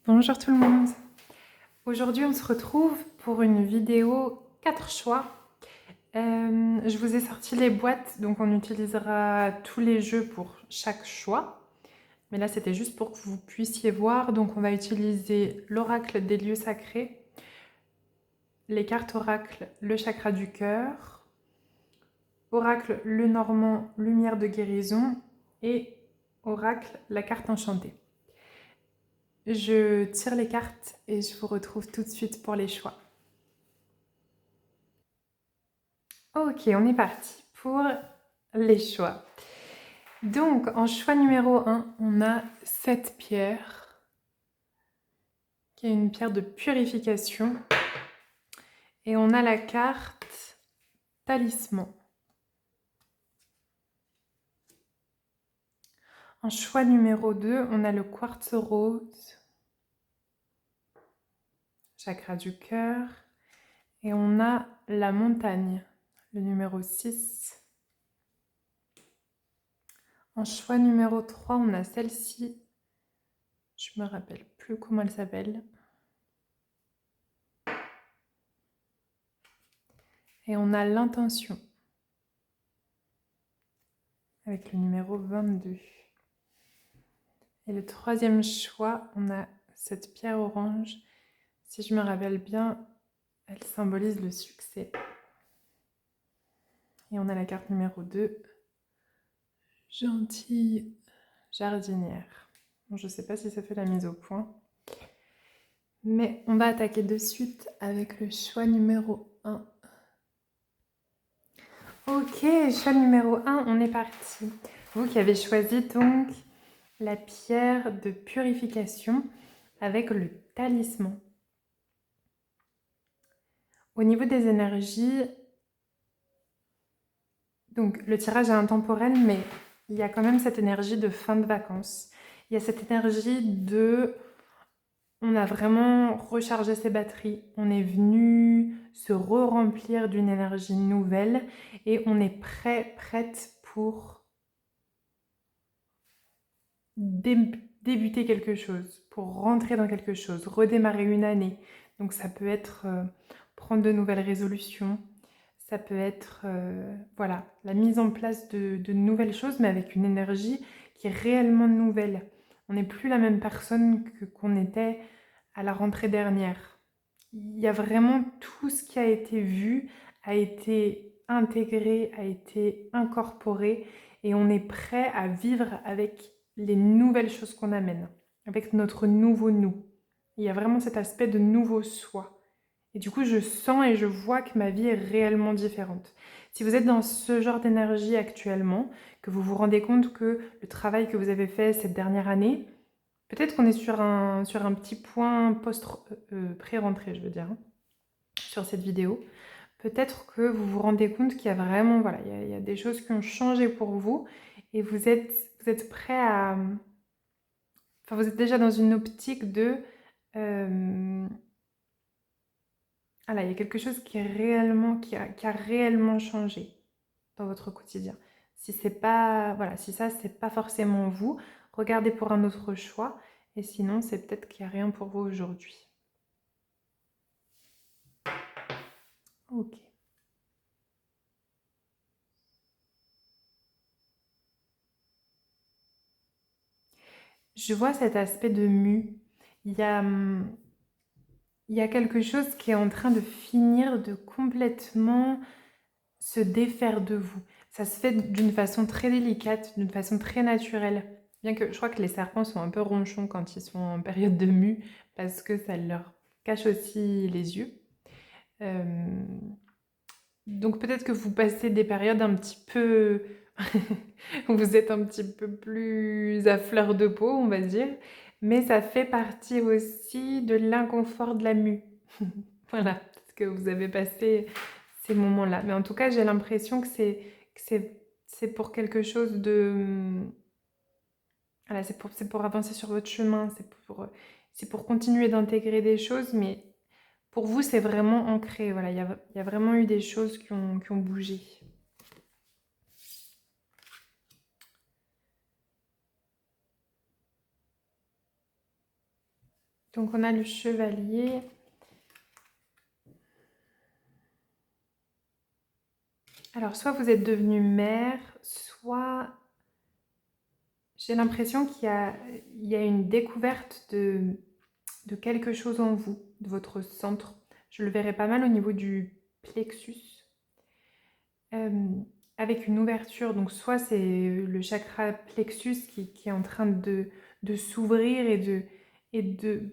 Bonjour tout le monde. Aujourd'hui on se retrouve pour une vidéo 4 choix. Je vous ai sorti les boîtes, donc on utilisera tous les jeux pour chaque choix. Mais là c'était juste pour que vous puissiez voir. Donc on va utiliser l'oracle des lieux sacrés, les cartes oracle, le chakra du cœur, oracle le normand, lumière de guérison et oracle la carte enchantée. Je tire les cartes et je vous retrouve tout de suite pour les choix. Ok, on est parti pour les choix. Donc, en choix numéro 1, on a cette pierre, qui est une pierre de purification. Et on a la carte talisman. En choix numéro 2, on a le quartz rose, chakra du cœur. Et on a la montagne, le numéro 6. En choix numéro 3, on a celle-ci. Je me rappelle plus comment elle s'appelle. Et on a l'intention, avec le numéro 22. Et le troisième choix, on a cette pierre orange. Si je me rappelle bien, elle symbolise le succès. Et on a la carte numéro 2, gentille jardinière. Bon, je ne sais pas si ça fait la mise au point. Mais on va attaquer de suite avec le choix numéro 1. Ok, choix numéro 1, on est parti. Vous qui avez choisi donc la pierre de purification avec le talisman. Au niveau des énergies, donc le tirage est intemporel, mais il y a quand même cette énergie de fin de vacances. Il y a cette énergie de... On a vraiment rechargé ses batteries, on est venu se re-remplir d'une énergie nouvelle et on est prête pour débuter quelque chose, pour rentrer dans quelque chose, redémarrer une année. Donc ça peut être prendre de nouvelles résolutions, ça peut être voilà, la mise en place de nouvelles choses, mais avec une énergie qui est réellement nouvelle. On n'est plus la même personne qu'on était à la rentrée dernière. Il y a vraiment tout ce qui a été vu, a été intégré, a été incorporé, et on est prêt à vivre avec les nouvelles choses qu'on amène, avec notre nouveau nous. Il y a vraiment cet aspect de nouveau soi. Et du coup, je sens et je vois que ma vie est réellement différente. Si vous êtes dans ce genre d'énergie actuellement, que vous vous rendez compte que le travail que vous avez fait cette dernière année, peut-être qu'on est sur un petit point pré-rentrée, je veux dire, hein, sur cette vidéo. Peut-être que vous vous rendez compte qu'il y a vraiment, voilà, il y a des choses qui ont changé pour vous et vous êtes prêt à... Enfin, vous êtes déjà dans une optique de... voilà, il y a quelque chose qui est réellement, qui a réellement changé dans votre quotidien. Si c'est pas, voilà, si ça c'est pas forcément vous, regardez pour un autre choix. Et sinon, c'est peut-être qu'il n'y a rien pour vous aujourd'hui. Ok. Je vois cet aspect de mue. Il y a, il y a quelque chose qui est en train de finir de complètement se défaire de vous. Ça se fait d'une façon très délicate, d'une façon très naturelle. Bien que je crois que les serpents sont un peu ronchons quand ils sont en période de mue, parce que ça leur cache aussi les yeux. Donc peut-être que vous passez des périodes un petit peu... où vous êtes un petit peu plus à fleur de peau, on va dire. Mais ça fait partie aussi de l'inconfort de la mue. Voilà, parce que vous avez passé ces moments-là. Mais en tout cas, j'ai l'impression que c'est pour quelque chose de... Voilà, c'est pour avancer sur votre chemin, c'est pour continuer d'intégrer des choses, mais pour vous, c'est vraiment ancré. Voilà, il y a vraiment eu des choses qui ont bougé. Donc on a le chevalier. Alors soit vous êtes devenu mère, soit j'ai l'impression il y a une découverte de quelque chose en vous, de votre centre. Je le verrai pas mal au niveau du plexus. Avec une ouverture, donc soit c'est le chakra plexus qui est en train de s'ouvrir et de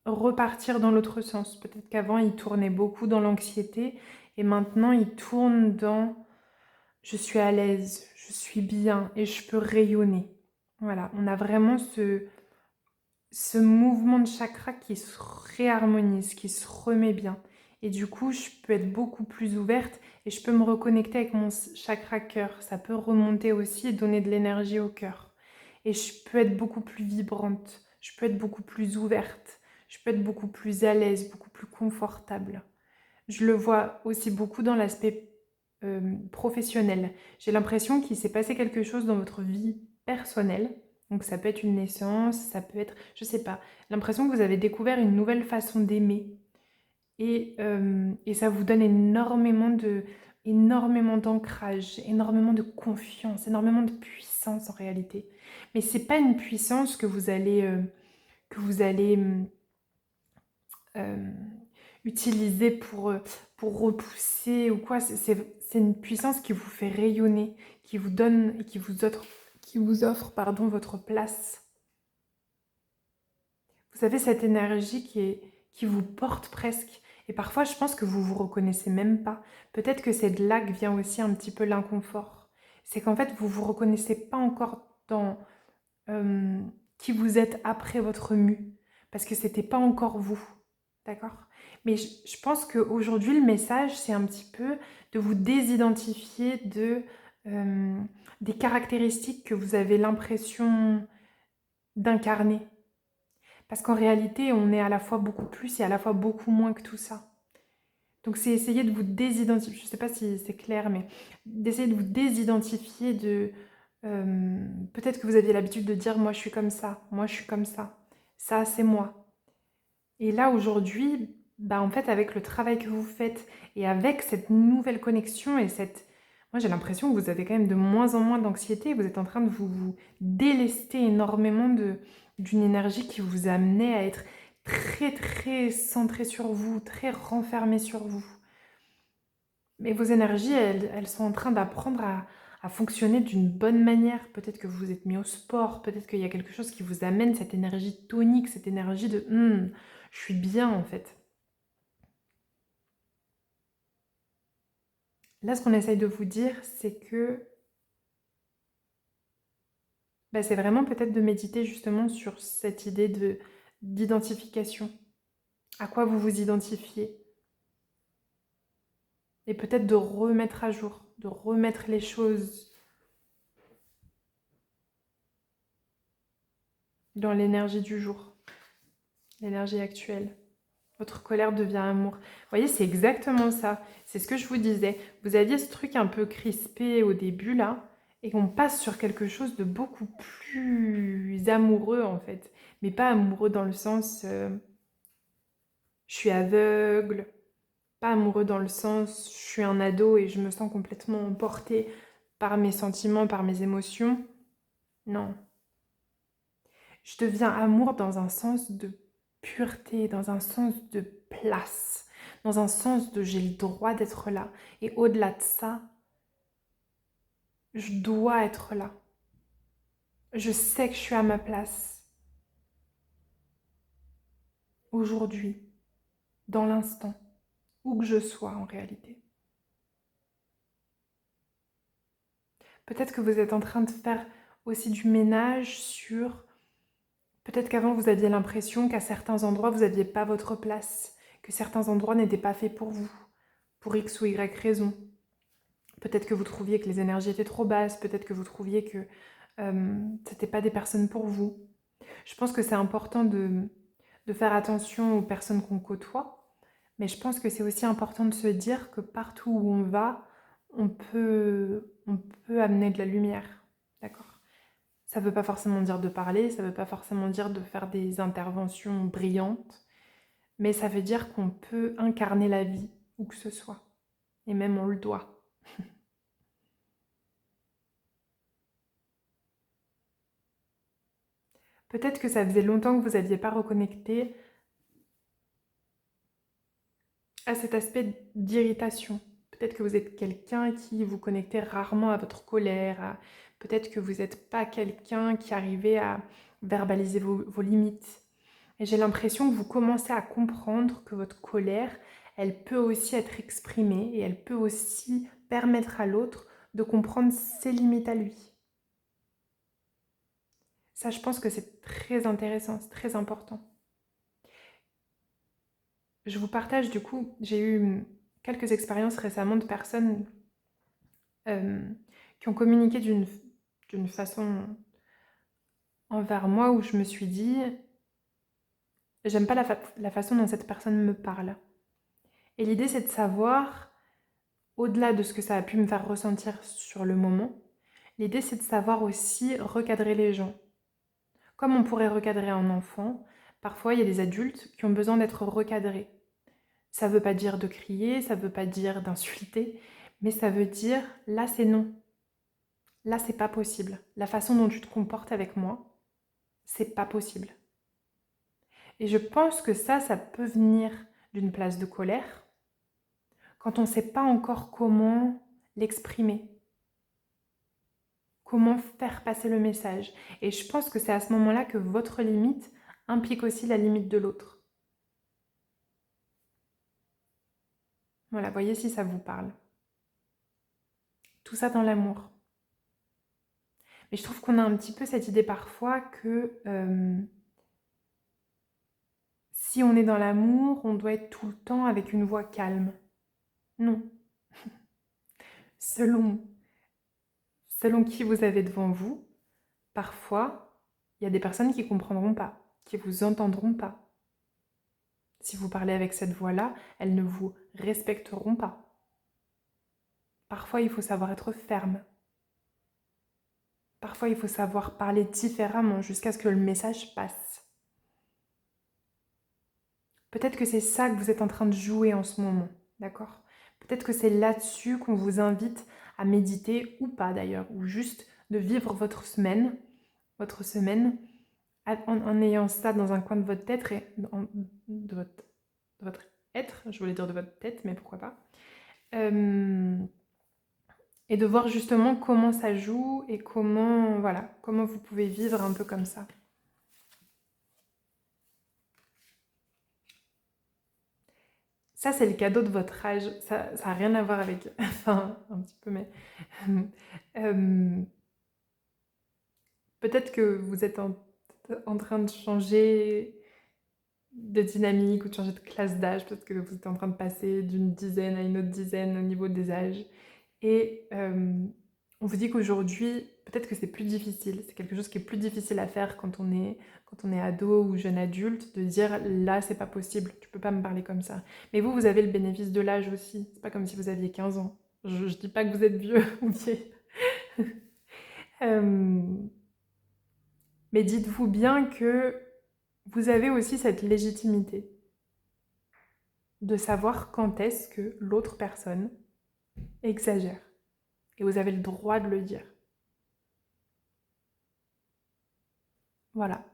repartir dans l'autre sens. Peut-être qu'avant il tournait beaucoup dans l'anxiété et maintenant il tourne dans je suis à l'aise, je suis bien et je peux rayonner. Voilà, on a vraiment ce mouvement de chakra qui se réharmonise, qui se remet bien. Et du coup, je peux être beaucoup plus ouverte et je peux me reconnecter avec mon chakra cœur. Ça peut remonter aussi et donner de l'énergie au cœur. Et je peux être beaucoup plus vibrante, je peux être beaucoup plus ouverte, je peux être beaucoup plus à l'aise, beaucoup plus confortable. Je le vois aussi beaucoup dans l'aspect professionnel. J'ai l'impression qu'il s'est passé quelque chose dans votre vie personnelle. Donc ça peut être une naissance, ça peut être, je sais pas, l'impression que vous avez découvert une nouvelle façon d'aimer. Et ça vous donne énormément d'ancrage, énormément de confiance, énormément de puissance en réalité. Mais c'est pas une puissance que vous allez euh, utiliser pour repousser ou quoi. C'est une puissance qui vous fait rayonner, qui vous donne et qui vous offre pardon, votre place. Vous avez cette énergie qui vous porte presque. Et parfois, je pense que vous vous reconnaissez même pas. Peut-être que c'est de là que vient aussi un petit peu l'inconfort. C'est qu'en fait, vous vous reconnaissez pas encore dans euh, qui vous êtes après votre mue. Parce que c'était pas encore vous. D'accord? Mais je pense qu'aujourd'hui, le message, c'est un petit peu de vous désidentifier euh, des caractéristiques que vous avez l'impression d'incarner. Parce qu'en réalité, on est à la fois beaucoup plus et à la fois beaucoup moins que tout ça. Donc c'est essayer de vous désidentifier, je ne sais pas si c'est clair, mais d'essayer de vous désidentifier de... peut-être que vous aviez l'habitude de dire moi je suis comme ça c'est moi. Et là aujourd'hui, bah en fait avec le travail que vous faites et avec cette nouvelle connexion et cette... Moi j'ai l'impression que vous avez quand même de moins en moins d'anxiété, vous êtes en train de vous délester énormément d'une énergie qui vous amenait à être très centré sur vous, très renfermé sur vous. Mais vos énergies, elles sont en train d'apprendre à fonctionner d'une bonne manière. Peut-être que vous vous êtes mis au sport, peut-être qu'il y a quelque chose qui vous amène cette énergie tonique, cette énergie de je suis bien en fait. Là, ce qu'on essaye de vous dire, c'est que bah, c'est vraiment peut-être de méditer justement sur cette idée d'identification. À quoi vous vous identifiez. Et peut-être de remettre à jour, de remettre les choses dans l'énergie du jour, l'énergie actuelle. Votre colère devient amour. Vous voyez, c'est exactement ça. C'est ce que je vous disais. Vous aviez ce truc un peu crispé au début, là, et qu'on passe sur quelque chose de beaucoup plus amoureux, en fait. Mais pas amoureux dans le sens je suis aveugle, pas amoureux dans le sens je suis un ado et je me sens complètement emportée par mes sentiments, par mes émotions. Non. Je deviens amour dans un sens de pureté, dans un sens de place, dans un sens de j'ai le droit d'être là. Et au-delà de ça, je dois être là. Je sais que je suis à ma place aujourd'hui, dans l'instant, où que je sois en réalité. Peut-être que vous êtes en train de faire aussi du ménage sur... Peut-être qu'avant vous aviez l'impression qu'à certains endroits vous n'aviez pas votre place, que certains endroits n'étaient pas faits pour vous, pour X ou Y raison. Peut-être que vous trouviez que les énergies étaient trop basses, peut-être que vous trouviez que c'était pas des personnes pour vous. Je pense que c'est important de faire attention aux personnes qu'on côtoie, mais je pense que c'est aussi important de se dire que partout où on va, on peut amener de la lumière. D'accord? Ça ne veut pas forcément dire de parler, ça ne veut pas forcément dire de faire des interventions brillantes, mais ça veut dire qu'on peut incarner la vie, où que ce soit. Et même on le doit. Peut-être que ça faisait longtemps que vous n'aviez pas reconnecté à cet aspect d'irritation. Peut-être que vous êtes quelqu'un qui vous connectez rarement à votre colère. Peut-être que vous n'êtes pas quelqu'un qui arrivait à verbaliser vos limites. Et j'ai l'impression que vous commencez à comprendre que votre colère, elle peut aussi être exprimée et elle peut aussi permettre à l'autre de comprendre ses limites à lui. Ça, je pense que c'est très intéressant, c'est très important. Je vous partage du coup, j'ai eu quelques expériences récemment de personnes qui ont communiqué d'une façon envers moi où je me suis dit, j'aime pas la façon dont cette personne me parle. Et l'idée, c'est de savoir, au-delà de ce que ça a pu me faire ressentir sur le moment, l'idée, c'est de savoir aussi recadrer les gens. Comme on pourrait recadrer un enfant, parfois il y a des adultes qui ont besoin d'être recadrés. Ça ne veut pas dire de crier, ça ne veut pas dire d'insulter, mais ça veut dire là c'est non. Là c'est pas possible. La façon dont tu te comportes avec moi, c'est pas possible. Et je pense que ça peut venir d'une place de colère quand on ne sait pas encore comment l'exprimer, comment faire passer le message. Et je pense que c'est à ce moment-là que votre limite implique aussi la limite de l'autre. Voilà, voyez si ça vous parle. Tout ça dans l'amour. Mais je trouve qu'on a un petit peu cette idée parfois que si on est dans l'amour, on doit être tout le temps avec une voix calme. Non. Selon qui vous avez devant vous, parfois, il y a des personnes qui ne comprendront pas, qui ne vous entendront pas. Si vous parlez avec cette voix-là, elles ne vous respecteront pas. Parfois, il faut savoir être ferme. Parfois, il faut savoir parler différemment jusqu'à ce que le message passe. Peut-être que c'est ça que vous êtes en train de jouer en ce moment, d'accord ? Peut-être que c'est là-dessus qu'on vous invite à méditer, ou pas d'ailleurs, ou juste de vivre votre semaine en ayant ça dans un coin de votre tête, de votre être, je voulais dire de votre tête, mais pourquoi pas, et de voir justement comment ça joue et comment vous pouvez vivre un peu comme ça. Ça, c'est le cadeau de votre âge. Ça n'a rien à voir avec... Enfin, un petit peu, mais... peut-être que vous êtes en train de changer de dynamique ou de changer de classe d'âge. Peut-être que vous êtes en train de passer d'une dizaine à une autre dizaine au niveau des âges. Et on vous dit qu'aujourd'hui, peut-être que c'est plus difficile. C'est quelque chose qui est plus difficile à faire quand on est ado ou jeune adulte, de dire là, c'est pas possible, tu peux pas me parler comme ça. Mais vous avez le bénéfice de l'âge aussi. C'est pas comme si vous aviez 15 ans. Je dis pas que vous êtes vieux ou vieille. Mais dites-vous bien que vous avez aussi cette légitimité de savoir quand est-ce que l'autre personne exagère. Et vous avez le droit de le dire. Voilà.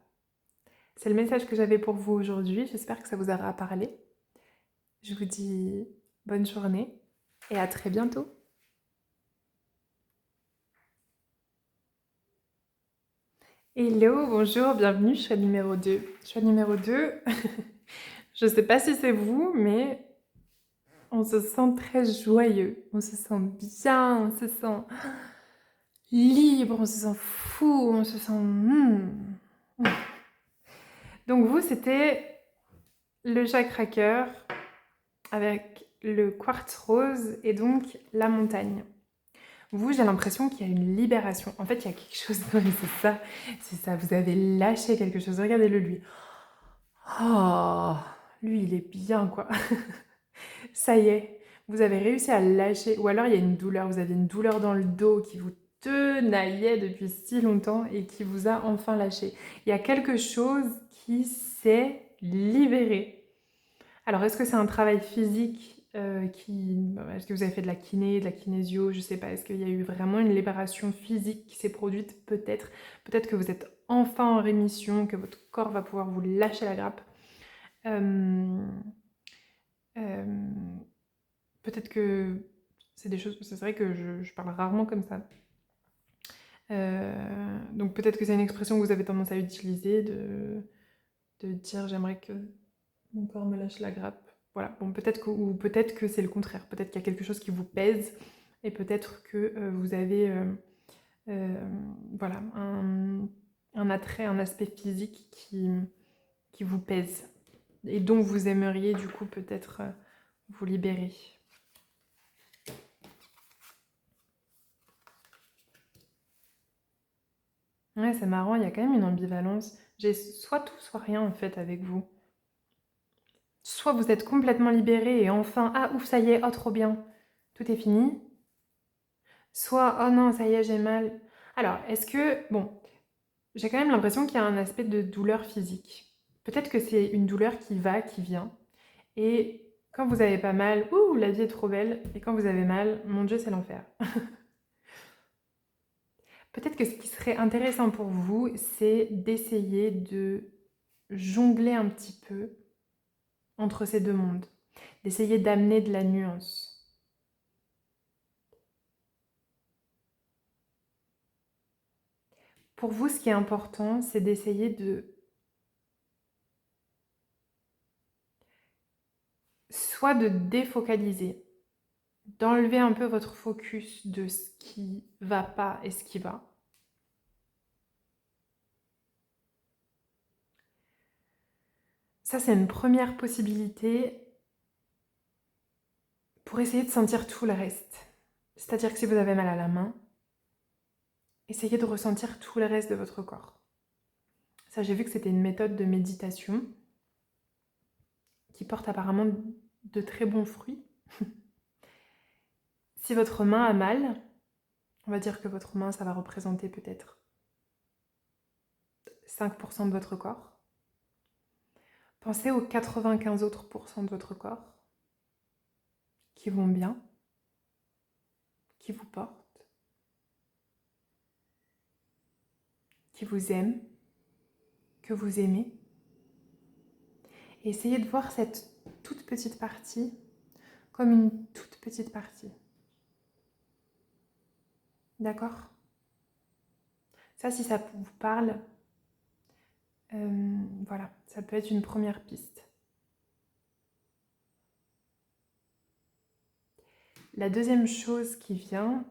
C'est le message que j'avais pour vous aujourd'hui. J'espère que ça vous aura parlé. Je vous dis bonne journée et à très bientôt. Hello, bonjour, bienvenue, choix numéro 2. Choix numéro 2, je ne sais pas si c'est vous, mais on se sent très joyeux, on se sent bien, on se sent libre, on se sent fou, on se sent... Donc vous, c'était le chakra cœur avec le quartz rose et donc la montagne. Vous, j'ai l'impression qu'il y a une libération. En fait, il y a quelque chose... c'est ça, vous avez lâché quelque chose. Regardez-le, lui. Oh, lui, il est bien, quoi. Ça y est, vous avez réussi à lâcher. Ou alors, il y a une douleur. Vous avez une douleur dans le dos qui vous tenaillait depuis si longtemps et qui vous a enfin lâché. Il y a quelque chose qui s'est libéré. Alors, est-ce que c'est un travail physique est-ce que vous avez fait de la kiné, de la kinésio, je sais pas. Est-ce qu'il y a eu vraiment une libération physique qui s'est produite? Peut-être. Peut-être que vous êtes enfin en rémission, que votre corps va pouvoir vous lâcher la grappe. Euh, euh, Peut-être que c'est des choses... C'est vrai que je parle rarement comme ça. Donc peut-être que c'est une expression que vous avez tendance à utiliser, de dire j'aimerais que mon corps me lâche la grappe. Voilà, bon, ou peut-être que c'est le contraire. Peut-être qu'il y a quelque chose qui vous pèse et peut-être que vous avez voilà, un attrait, un aspect physique qui vous pèse et dont vous aimeriez du coup peut-être vous libérer. Ouais, c'est marrant, il y a quand même une ambivalence. J'ai soit tout, soit rien en fait avec vous. Soit vous êtes complètement libéré et enfin, ah ouf, ça y est, oh trop bien, tout est fini. Soit, oh non, ça y est, j'ai mal. Alors, est-ce que, bon, j'ai quand même l'impression qu'il y a un aspect de douleur physique. Peut-être que c'est une douleur qui va, qui vient. Et quand vous avez pas mal, ouh, la vie est trop belle. Et quand vous avez mal, mon Dieu, c'est l'enfer. Peut-être que ce qui serait intéressant pour vous, c'est d'essayer de jongler un petit peu entre ces deux mondes. D'essayer d'amener de la nuance. Pour vous, ce qui est important, c'est d'essayer de soit de défocaliser, d'enlever un peu votre focus de ce qui va pas et ce qui va. Ça, c'est une première possibilité pour essayer de sentir tout le reste. C'est-à-dire que si vous avez mal à la main, essayez de ressentir tout le reste de votre corps. Ça, j'ai vu que c'était une méthode de méditation qui porte apparemment de très bons fruits. Si votre main a mal, on va dire que votre main, ça va représenter peut-être 5% de votre corps. Pensez aux 95 autres pourcents de votre corps qui vont bien, qui vous portent, qui vous aiment, que vous aimez. Et essayez de voir cette toute petite partie comme une toute petite partie. D'accord? Ça, si ça vous parle, voilà, ça peut être une première piste. La deuxième chose qui vient,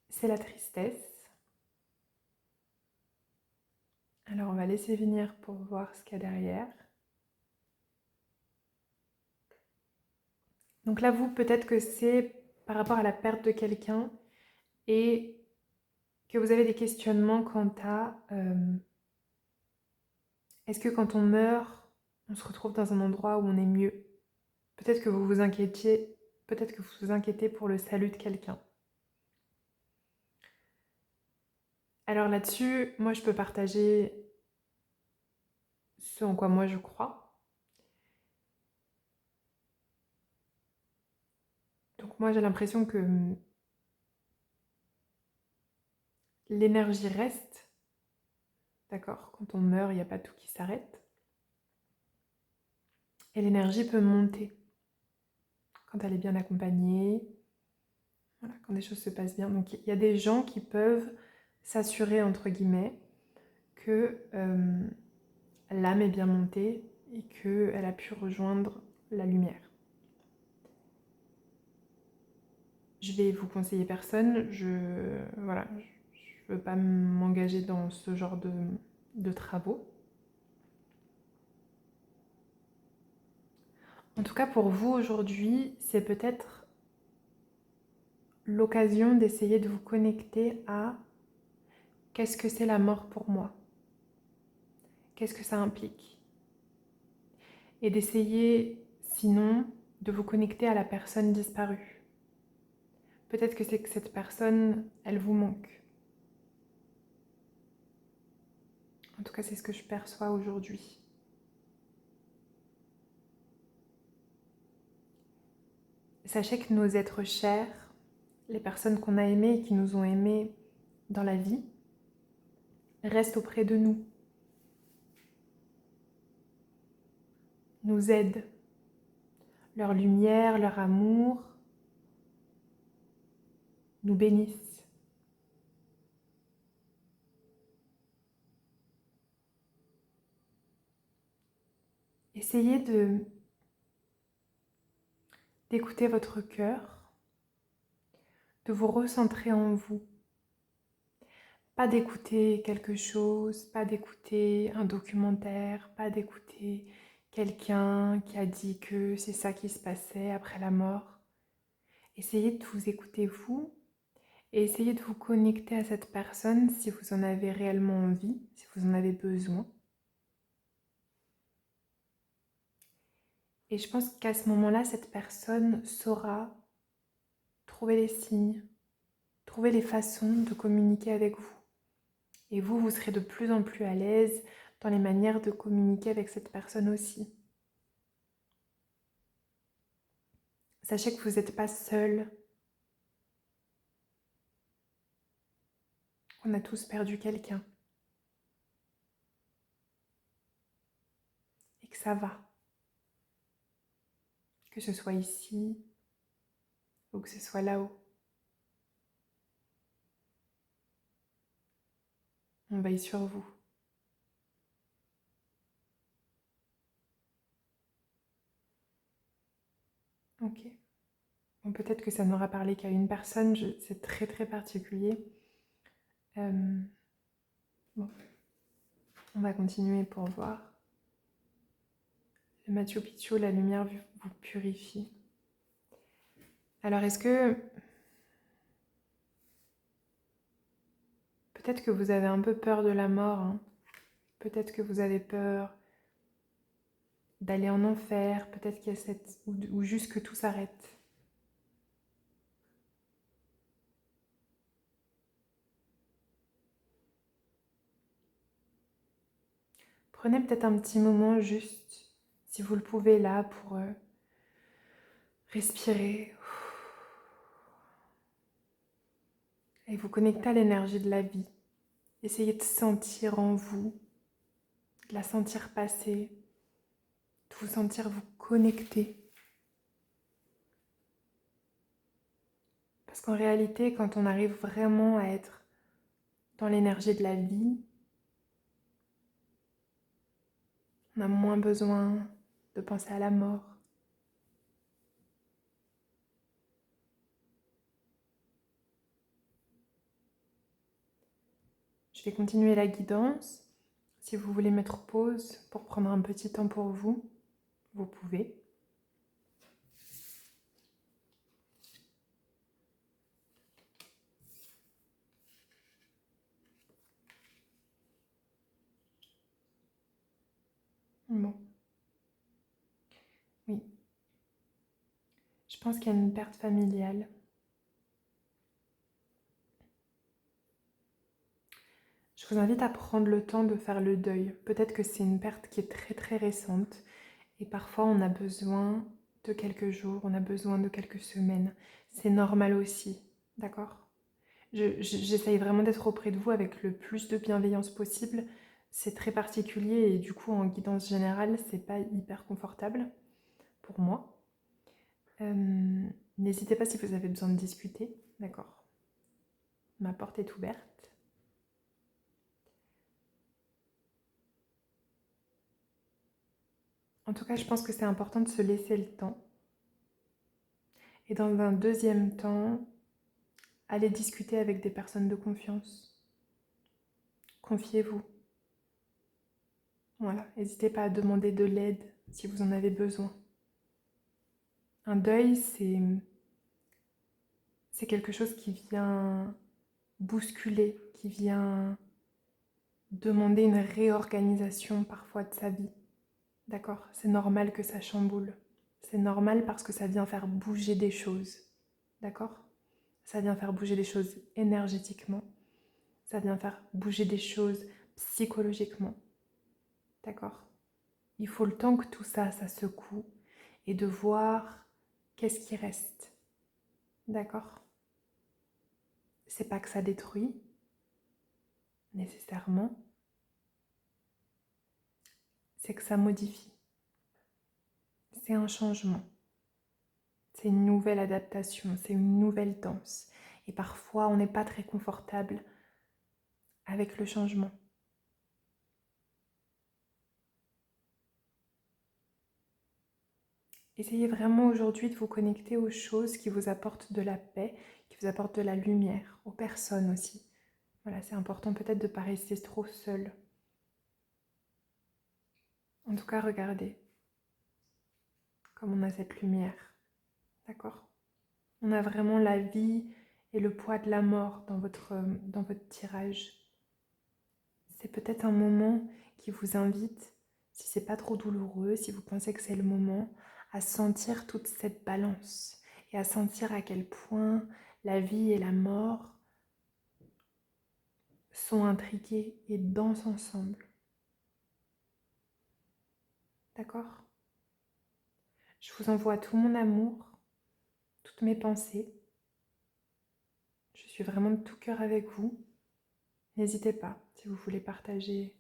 c'est la tristesse. Alors, on va laisser venir pour voir ce qu'il y a derrière. Donc là, vous, peut-être que c'est par rapport à la perte de quelqu'un et que vous avez des questionnements quant à est-ce que quand on meurt, on se retrouve dans un endroit où on est mieux? Peut-être que vous vous inquiétiez, peut-être que vous vous inquiétez pour le salut de quelqu'un. Alors là-dessus, moi je peux partager ce en quoi moi je crois. Donc moi j'ai l'impression que l'énergie reste, d'accord? Quand on meurt, il n'y a pas tout qui s'arrête. Et l'énergie peut monter quand elle est bien accompagnée, voilà, quand des choses se passent bien. Donc il y a des gens qui peuvent s'assurer, entre guillemets, que l'âme est bien montée et qu'elle a pu rejoindre la lumière. Je vais vous conseiller personne, je veux pas m'engager dans ce genre de travaux. En tout cas, pour vous aujourd'hui, c'est peut-être l'occasion d'essayer de vous connecter à qu'est-ce que c'est la mort pour moi? Qu'est-ce que ça implique? Et d'essayer, sinon, de vous connecter à la personne disparue. Peut-être que c'est que cette personne, elle vous manque. En tout cas, c'est ce que je perçois aujourd'hui. Sachez que nos êtres chers, les personnes qu'on a aimées et qui nous ont aimés dans la vie, restent auprès de nous aident. Leur lumière, leur amour nous bénissent. Essayez d'écouter votre cœur, de vous recentrer en vous. Pas d'écouter quelque chose, pas d'écouter un documentaire, pas d'écouter quelqu'un qui a dit que c'est ça qui se passait après la mort. Essayez de vous écouter vous et essayez de vous connecter à cette personne si vous en avez réellement envie, si vous en avez besoin. Et je pense qu'à ce moment-là, cette personne saura trouver les signes, trouver les façons de communiquer avec vous. Et vous, vous serez de plus en plus à l'aise dans les manières de communiquer avec cette personne aussi. Sachez que vous n'êtes pas seul. On a tous perdu quelqu'un. Et que ça va. Que ce soit ici ou que ce soit là-haut. On veille sur vous. Ok. Bon, peut-être que ça n'aura parlé qu'à une personne, c'est très très particulier. Bon, on va continuer pour voir. Le Machu Picchu, la lumière vous purifie. Alors est-ce que... Peut-être que vous avez un peu peur de la mort. Hein. Peut-être que vous avez peur d'aller en enfer. Peut-être qu'il y a cette... Ou juste que tout s'arrête. Prenez peut-être un petit moment juste, si vous le pouvez là, pour respirer. Et vous connecter à l'énergie de la vie. Essayez de sentir en vous, de la sentir passer, de vous sentir vous connecter. Parce qu'en réalité, quand on arrive vraiment à être dans l'énergie de la vie, on a moins besoin de penser à la mort. Je vais continuer la guidance. Si vous voulez mettre pause pour prendre un petit temps pour vous, vous pouvez. Bon. Oui. Je pense qu'il y a une perte familiale. Je vous invite à prendre le temps de faire le deuil. Peut-être que c'est une perte qui est très très récente et parfois on a besoin de quelques jours, on a besoin de quelques semaines. C'est normal aussi, d'accord ? J'essaye vraiment d'être auprès de vous avec le plus de bienveillance possible. C'est très particulier et du coup en guidance générale, c'est pas hyper confortable pour moi. N'hésitez pas si vous avez besoin de discuter, d'accord ? Ma porte est ouverte. En tout cas, je pense que c'est important de se laisser le temps. Et dans un deuxième temps, allez discuter avec des personnes de confiance. Confiez-vous. Voilà, n'hésitez pas à demander de l'aide si vous en avez besoin. Un deuil, c'est quelque chose qui vient bousculer, qui vient demander une réorganisation parfois de sa vie. D'accord ? C'est normal que ça chamboule. C'est normal parce que ça vient faire bouger des choses. D'accord ? Ça vient faire bouger des choses énergétiquement. Ça vient faire bouger des choses psychologiquement. D'accord? Il faut le temps que tout ça, ça secoue et de voir qu'est-ce qui reste. D'accord? C'est pas que ça détruit, nécessairement. C'est que ça modifie. C'est un changement. C'est une nouvelle adaptation, c'est une nouvelle danse. Et parfois, on n'est pas très confortable avec le changement. Essayez vraiment aujourd'hui de vous connecter aux choses qui vous apportent de la paix, qui vous apportent de la lumière, aux personnes aussi. Voilà, c'est important peut-être de ne pas rester trop seul. En tout cas, regardez comme on a cette lumière. D'accord? On a vraiment la vie et le poids de la mort dans votre tirage. C'est peut-être un moment qui vous invite, si c'est pas trop douloureux, si vous pensez que c'est le moment, à sentir toute cette balance et à sentir à quel point la vie et la mort sont intriguées et dansent ensemble. D'accord? Je vous envoie tout mon amour, toutes mes pensées. Je suis vraiment de tout cœur avec vous. N'hésitez pas si vous voulez partager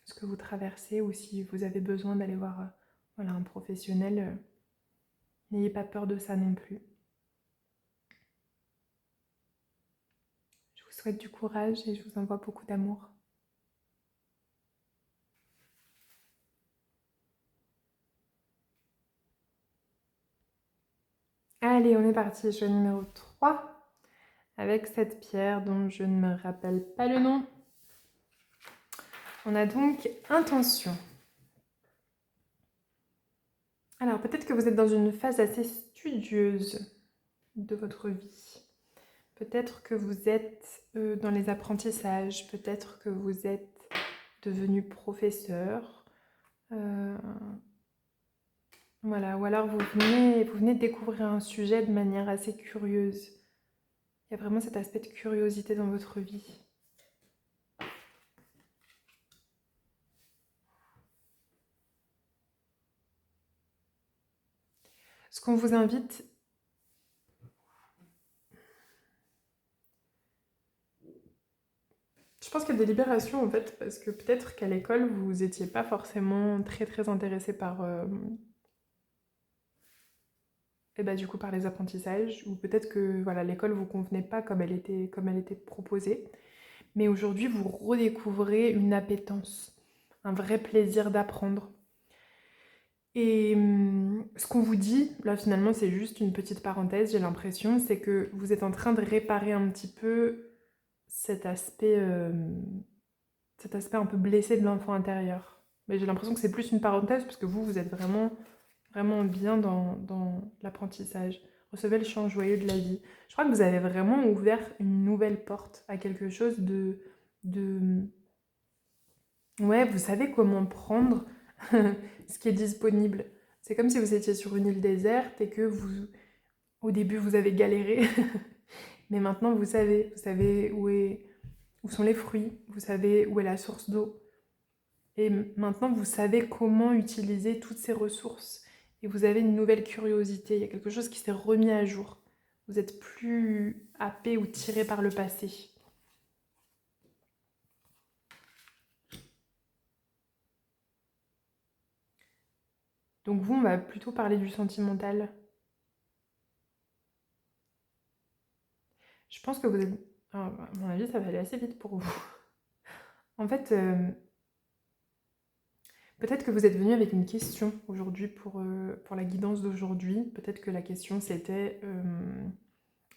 ce que vous traversez ou si vous avez besoin d'aller voir voilà, un professionnel. N'ayez pas peur de ça non plus. Je vous souhaite du courage et je vous envoie beaucoup d'amour. Allez, on est parti. Jeu numéro 3 avec cette pierre dont je ne me rappelle pas le nom. On a donc intention. Alors, peut-être que vous êtes dans une phase assez studieuse de votre vie. Peut-être que vous êtes dans les apprentissages. Peut-être que vous êtes devenu professeur. Voilà, ou alors vous venez de découvrir un sujet de manière assez curieuse. Il y a vraiment cet aspect de curiosité dans votre vie. Ce qu'on vous invite, je pense qu'il y a des libérations en fait, parce que peut-être qu'à l'école, vous n'étiez pas forcément très intéressé par, du coup, par les apprentissages, ou peut-être que voilà, l'école vous convenait pas comme elle était proposée. Mais aujourd'hui, vous redécouvrez une appétence, un vrai plaisir d'apprendre. Et ce qu'on vous dit, là finalement c'est juste une petite parenthèse, j'ai l'impression, c'est que vous êtes en train de réparer un petit peu cet aspect un peu blessé de l'enfant intérieur. Mais j'ai l'impression que c'est plus une parenthèse parce que vous êtes vraiment bien dans l'apprentissage. Recevez le chant joyeux de la vie. Je crois que vous avez vraiment ouvert une nouvelle porte à quelque chose de... Ouais, vous savez comment prendre ce qui est disponible. C'est comme si vous étiez sur une île déserte et que au début, vous avez galéré. Mais maintenant, vous savez où sont les fruits, vous savez où est la source d'eau. Et maintenant, vous savez comment utiliser toutes ces ressources. Et vous avez une nouvelle curiosité. Il y a quelque chose qui s'est remis à jour. Vous êtes plus happé ou tiré par le passé. Donc vous, on va plutôt parler du sentimental. Je pense que vous êtes... à mon avis, ça va aller assez vite pour vous. En fait, peut-être que vous êtes venu avec une question aujourd'hui pour la guidance d'aujourd'hui. Peut-être que la question c'était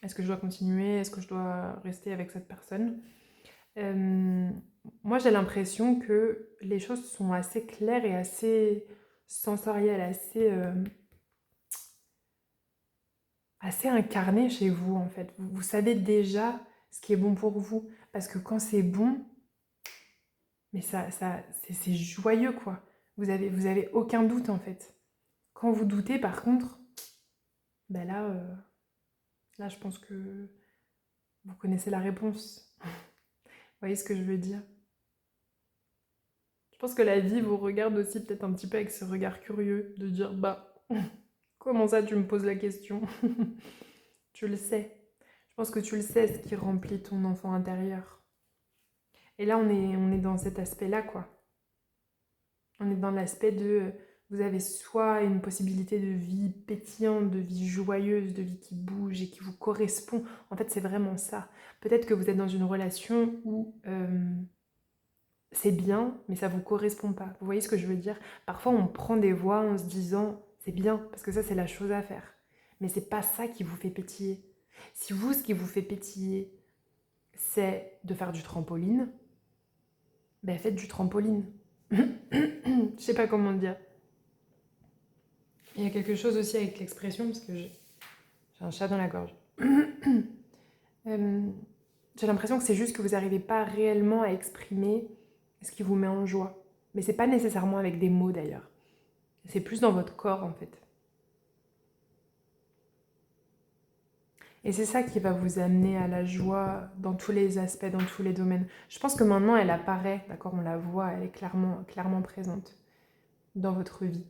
est-ce que je dois continuer? Est-ce que je dois rester avec cette personne? Euh, Moi j'ai l'impression que les choses sont assez claires et assez sensorielles, assez incarnées chez vous en fait. Vous savez déjà ce qui est bon pour vous. Parce que quand c'est bon, mais c'est joyeux quoi. Vous avez aucun doute en fait. Quand vous doutez par contre, ben là, Là, je pense que vous connaissez la réponse. Vous voyez ce que je veux dire? Je pense que la vie vous regarde aussi peut-être un petit peu avec ce regard curieux de dire bah comment ça tu me poses la question? Tu le sais. Je pense que tu le sais ce qui remplit ton enfant intérieur. Et là on est dans cet aspect-là quoi. On est dans l'aspect de vous avez soit une possibilité de vie pétillante, de vie joyeuse, de vie qui bouge et qui vous correspond. En fait c'est vraiment ça. Peut-être que vous êtes dans une relation où c'est bien, mais ça vous correspond pas. Vous voyez ce que je veux dire? Parfois, on prend des voies en se disant, c'est bien, parce que ça, c'est la chose à faire. Mais c'est pas ça qui vous fait pétiller. Si vous, ce qui vous fait pétiller, c'est de faire du trampoline, ben faites du trampoline. Je sais pas comment dire. Il y a quelque chose aussi avec l'expression, parce que j'ai un chat dans la gorge. J'ai l'impression que c'est juste que vous n'arrivez pas réellement à exprimer ce qui vous met en joie. Mais c'est pas nécessairement avec des mots d'ailleurs. C'est plus dans votre corps en fait. Et c'est ça qui va vous amener à la joie dans tous les aspects, dans tous les domaines. Je pense que maintenant elle apparaît, d'accord, on la voit, elle est clairement présente dans votre vie.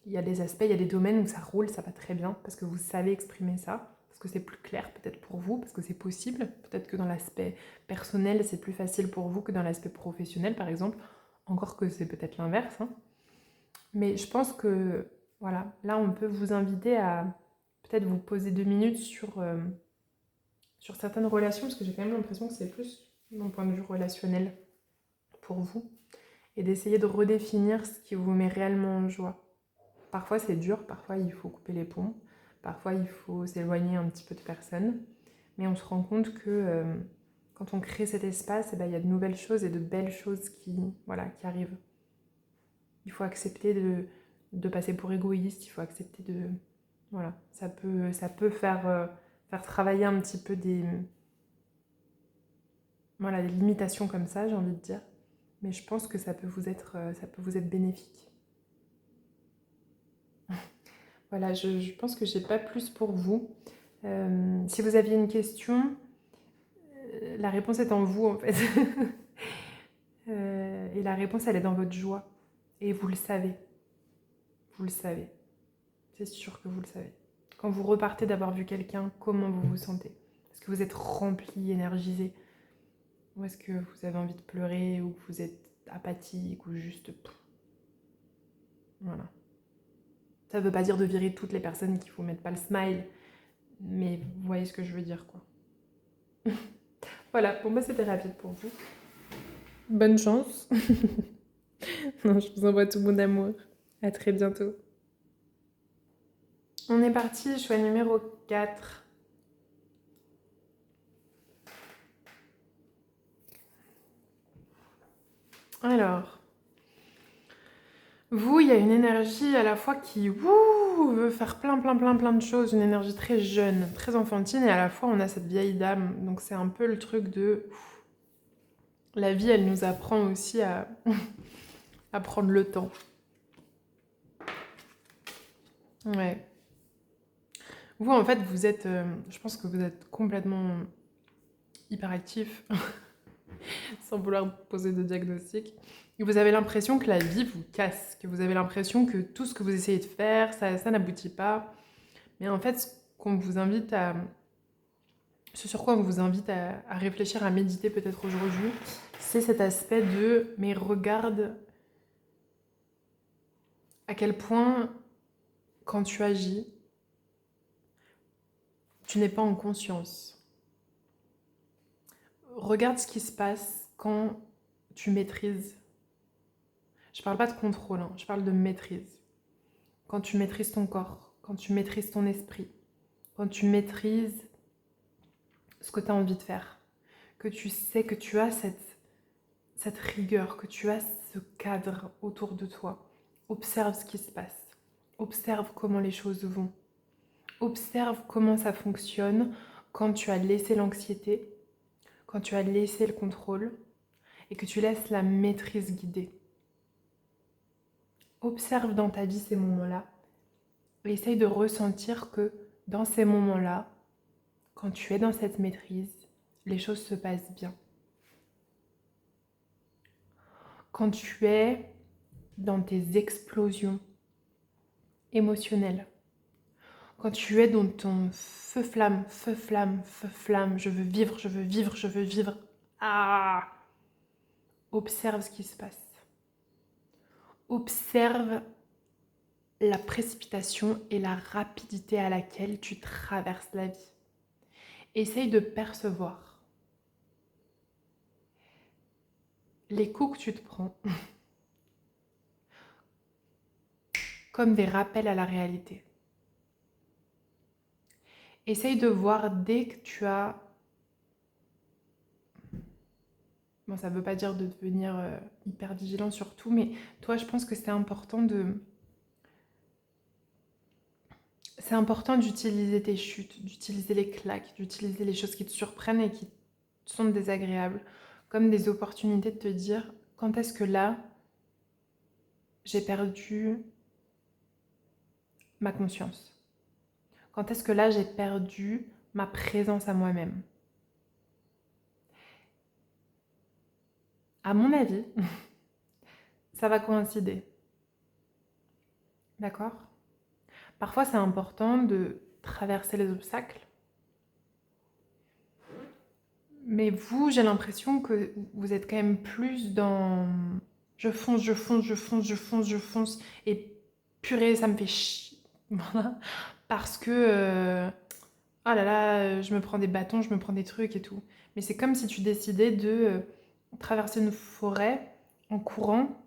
Il y a des aspects, il y a des domaines où ça roule, ça va très bien, parce que vous savez exprimer ça, parce que c'est plus clair peut-être pour vous, parce que c'est possible. Peut-être que dans l'aspect personnel, c'est plus facile pour vous que dans l'aspect professionnel, par exemple. Encore que c'est peut-être l'inverse, hein. Mais je pense que, voilà, là, on peut vous inviter à peut-être vous poser 2 minutes sur certaines relations, parce que j'ai quand même l'impression que c'est plus d'un point de vue relationnel pour vous, et d'essayer de redéfinir ce qui vous met réellement en joie. Parfois, c'est dur, parfois, il faut couper les ponts, parfois, il faut s'éloigner un petit peu de personnes, mais on se rend compte que quand on crée cet espace, eh ben, il y a de nouvelles choses et de belles choses voilà, qui arrivent. Il faut accepter de passer pour égoïste, il faut accepter de... Voilà, ça peut faire travailler un petit peu voilà, des limitations comme ça, j'ai envie de dire. Mais je pense que ça peut vous être bénéfique. Voilà, je pense que j'ai pas plus pour vous. Si vous aviez une question, la réponse est en vous en fait. Et la réponse, elle est dans votre joie. Et vous le savez. Vous le savez. C'est sûr que vous le savez. Quand vous repartez d'avoir vu quelqu'un, comment vous vous sentez? Est-ce que vous êtes rempli, énergisé? Ou est-ce que vous avez envie de pleurer? Ou que vous êtes apathique? Ou juste... Voilà. Ça ne veut pas dire de virer toutes les personnes qui vous mettent pas le smile. Mais vous voyez ce que je veux dire, quoi. Voilà, pour moi, c'était rapide pour vous. Bonne chance. Non, je vous envoie tout mon amour. À très bientôt. On est parti, choix numéro 4. Alors, vous, il y a une énergie à la fois qui veut faire plein de choses, une énergie très jeune, très enfantine, et à la fois on a cette vieille dame. Donc c'est un peu le truc de... La vie, elle nous apprend aussi à prendre le temps. Ouais. Vous, en fait, vous êtes... je pense que vous êtes complètement hyperactif, sans vouloir poser de diagnostic. Et vous avez l'impression que la vie vous casse, que vous avez l'impression que tout ce que vous essayez de faire, ça n'aboutit pas. Mais en fait, ce sur quoi on vous invite à réfléchir, à méditer peut-être aujourd'hui, c'est cet aspect de « mais regarde à quel point, quand tu agis, tu n'es pas en conscience. Regarde ce qui se passe quand tu maîtrises. Je parle pas de contrôle, hein, je parle de maîtrise. Quand tu maîtrises ton corps, quand tu maîtrises ton esprit, quand tu maîtrises ce que tu as envie de faire, que tu sais que tu as cette rigueur, que tu as ce cadre autour de toi. Observe ce qui se passe. Observe comment les choses vont. Observe comment ça fonctionne quand tu as laissé l'anxiété, quand tu as laissé le contrôle et que tu laisses la maîtrise guider. Observe dans ta vie ces moments-là et essaye de ressentir que dans ces moments-là, quand tu es dans cette maîtrise, les choses se passent bien. Quand tu es dans tes explosions émotionnelles, quand tu es dans ton feu-flamme, feu-flamme, feu-flamme, je veux vivre, je veux vivre, je veux vivre. Ah! Observe ce qui se passe. Observe la précipitation et la rapidité à laquelle tu traverses la vie. Essaye de percevoir les coups que tu te prends comme des rappels à la réalité. Essaye de voir dès que tu as... Bon, ça ne veut pas dire de devenir hyper vigilant sur tout, mais toi, je pense que c'est important d'utiliser tes chutes, d'utiliser les claques, d'utiliser les choses qui te surprennent et qui sont désagréables, comme des opportunités de te dire quand est-ce que là, j'ai perdu ma conscience. Quand est-ce que là, j'ai perdu ma présence à moi-même. À mon avis, ça va coïncider. D'accord ? Parfois, c'est important de traverser les obstacles. Mais vous, j'ai l'impression que vous êtes quand même plus dans... Je fonce, je fonce, je fonce, je fonce, je fonce. Et purée, ça me fait chier. Voilà. Parce que... oh là là, je me prends des bâtons, je me prends des trucs et tout. Mais c'est comme si tu décidais de traverser une forêt en courant,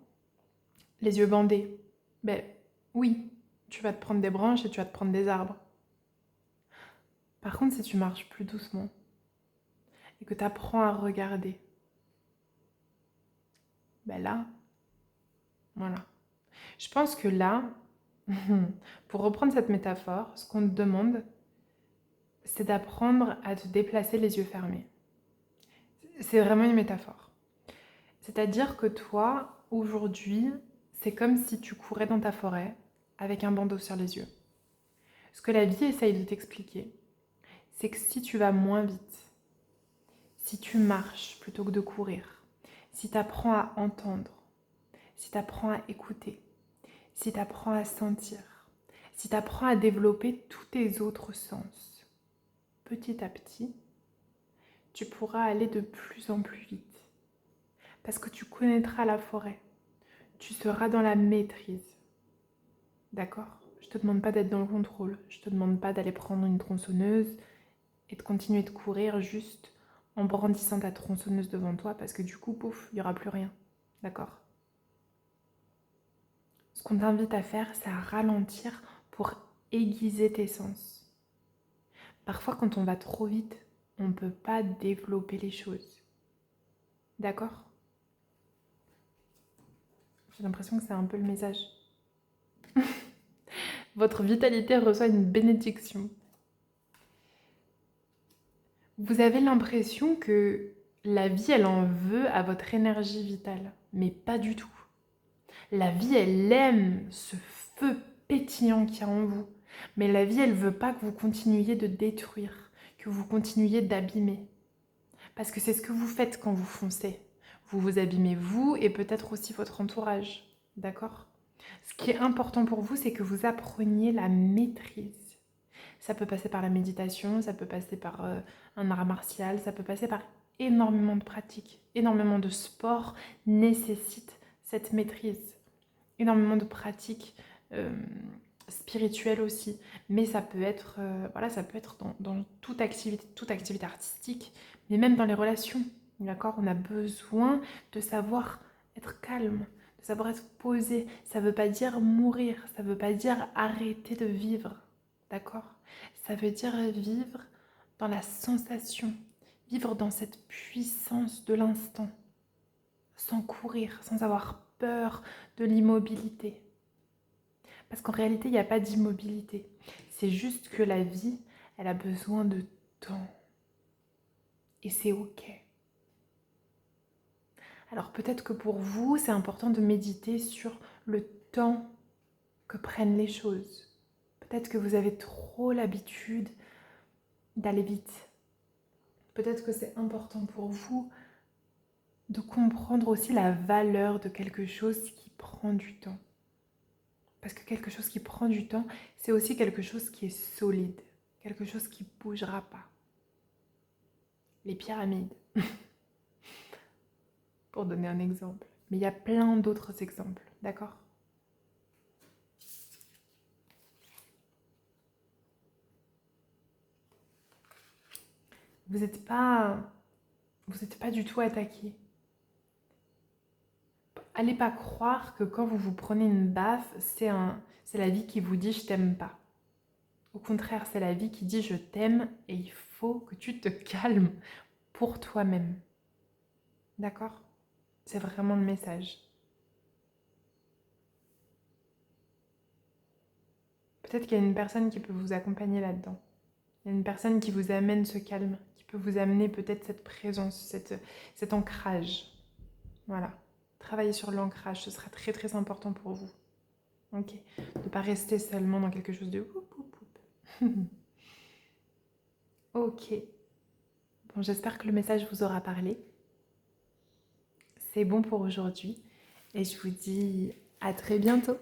les yeux bandés. Ben oui, tu vas te prendre des branches et tu vas te prendre des arbres. Par contre, si tu marches plus doucement et que tu apprends à regarder, ben là, voilà. Je pense que là, pour reprendre cette métaphore, ce qu'on te demande, c'est d'apprendre à te déplacer les yeux fermés. C'est vraiment une métaphore. C'est-à-dire que toi, aujourd'hui, c'est comme si tu courais dans ta forêt avec un bandeau sur les yeux. Ce que la vie essaye de t'expliquer, c'est que si tu vas moins vite, si tu marches plutôt que de courir, si tu apprends à entendre, si tu apprends à écouter, si tu apprends à sentir, si tu apprends à développer tous tes autres sens, petit à petit, tu pourras aller de plus en plus vite. Parce que tu connaîtras la forêt, tu seras dans la maîtrise. D'accord ? Je te demande pas d'être dans le contrôle, je te demande pas d'aller prendre une tronçonneuse et de continuer de courir juste en brandissant ta tronçonneuse devant toi parce que du coup, pouf, il n'y aura plus rien. D'accord ? Ce qu'on t'invite à faire, c'est à ralentir pour aiguiser tes sens. Parfois, quand on va trop vite, on ne peut pas développer les choses. D'accord ? J'ai l'impression que c'est un peu le message. Votre vitalité reçoit une bénédiction. Vous avez l'impression que la vie, elle en veut à votre énergie vitale, mais pas du tout. La vie, elle aime ce feu pétillant qu'il y a en vous, mais la vie, elle veut pas que vous continuiez de détruire, que vous continuiez d'abîmer. Parce que c'est ce que vous faites quand vous foncez. Vous vous abîmez vous et peut-être aussi votre entourage. D'accord ? Ce qui est important pour vous, c'est que vous appreniez la maîtrise. Ça peut passer par la méditation, ça peut passer par un art martial, ça peut passer par énormément de pratiques. Énormément de sports nécessitent cette maîtrise. Énormément de pratiques spirituelles aussi. Mais ça peut être, ça peut être dans toute activité artistique, mais même dans les relations. D'accord ? On a besoin de savoir être calme, de savoir être posé. Ça ne veut pas dire mourir, ça ne veut pas dire arrêter de vivre. D'accord ? Ça veut dire vivre dans la sensation, vivre dans cette puissance de l'instant, sans courir, sans avoir peur de l'immobilité. Parce qu'en réalité, il n'y a pas d'immobilité. C'est juste que la vie, elle a besoin de temps. Et c'est OK. Alors peut-être que pour vous, c'est important de méditer sur le temps que prennent les choses. Peut-être que vous avez trop l'habitude d'aller vite, Peut-être que c'est important pour vous de comprendre aussi la valeur de quelque chose qui prend du temps. Parce que quelque chose qui prend du temps, c'est aussi quelque chose qui est solide, quelque chose qui ne bougera pas. Les pyramides, pour donner un exemple. Mais il y a plein d'autres exemples, d'accord? Vous n'êtes pas du tout attaqué. Allez pas croire que quand vous vous prenez une baffe, c'est la vie qui vous dit je t'aime pas. Au contraire, c'est la vie qui dit je t'aime et il faut que tu te calmes pour toi-même. D'accord? C'est vraiment le message. Peut-être qu'il y a une personne qui peut vous accompagner là-dedans. Il y a une personne qui vous amène ce calme, qui peut vous amener peut-être cette présence, cet ancrage. Voilà. Travailler sur l'ancrage, ce sera très très important pour vous. Ok. Ne pas rester seulement dans quelque chose de ok. Bon, j'espère que le message vous aura parlé. C'est bon pour aujourd'hui. Et je vous dis à très bientôt.